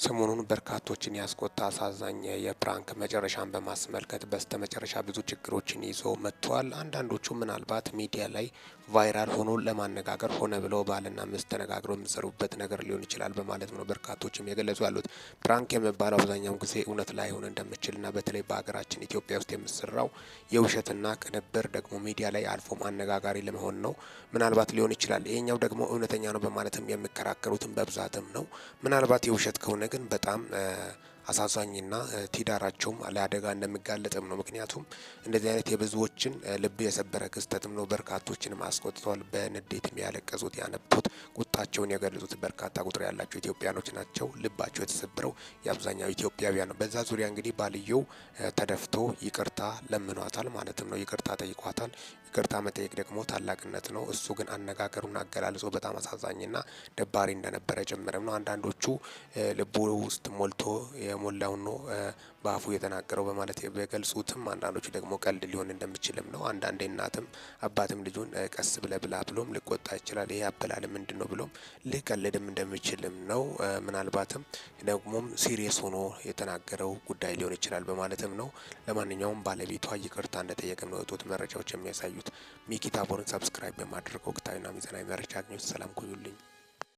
ሰሞኑን በርካቶችን ያስቆጣ አሳዛኝ የፕራንክ መጨረሻን በማስመልከት በስተመጨረሻ ብዙ ችግሮችን ይዞ መጥቷል። አንዳንዶቹ ምናልባት ሚዲያ ላይ ቫይራል ሆኖ ለማነጋገር ሆነ ብለው ባልና ሚስት ተነጋግረው የሚሰሩበት ነገር ሊሆን ይችላል በማለት ነው በርካቶችም የገለጹ ያሉት። ፕራንክ የሚባለው አብዛኛውን ጊዜ እውነት ላይሆን እንደሚችልና በተለይ በሀገራችን ኢትዮጵያ ውስጥ የሚሰራው የውሸትና ቅንብር ደግሞ ሚዲያ ላይ አልፎም አነጋጋሪ ለመሆን ነው ምናልባት ሊሆን ይችላል። ይሄኛው ደግሞ እውነተኛ ነው በማለትም የሚከራከሩትም በብዛትም ነው። ምናልባት የውሸት ከሆነ ግን በጣም አሳዛኝና ትዳራቸውም ለአደጋ እንደሚጋለጥም ነው። ምክንያቱም እንደዚህ አይነት የብዙዎችን ልብ የሰበረ ክስተትም ነው። በርካቶችንም አስቆጥተዋል። በንዴትም ያለቀሱት ያነቡት፣ ቁጣቸውን የገለጹት በርካታ ቁጥር ያላቸው ኢትዮጵያኖች ናቸው። ልባቸው የተሰበረው የአብዛኛው ኢትዮጵያውያን ነው። በዛ ዙሪያ እንግዲህ ባልየው ተደፍቶ ይቅርታ ለምኗታል ማለትም ነው። ይቅርታ ጠይቋታል። ይቅርታ መጠየቅ ደግሞ ታላቅነት ነው። እሱ ግን አነጋገሩን አገላልጾ በጣም አሳዛኝና ደባሪ እንደነበረ ጭምርም ነው። አንዳንዶቹ ልቡ ውስጥ ሞልቶ የሞላውን ነው በአፉ የተናገረው በማለት በገልጹትም፣ አንዳንዶቹ ደግሞ ቀልድ ሊሆን እንደሚችልም ነው። አንዳንዴ እናትም አባትም ልጁን ቀስ ብለ ብላ ብሎም ሊቆጣ ይችላል። ይሄ አበላል ምንድን ነው ብሎም ሊቀልድም እንደሚችልም ነው። ምናልባትም ደግሞም ሲሪየስ ሆኖ የተናገረው ጉዳይ ሊሆን ይችላል በማለትም ነው። ለማንኛውም ባለቤቷ ይቅርታ እንደጠየቅም ነው የወጡት መረጃዎች የሚያሳዩት። ሚኪ ታቦርን ሰብስክራይብ በማድረግ ወቅታዊና ሚዛናዊ መረጃ አግኙት። ሰላም ቆዩልኝ።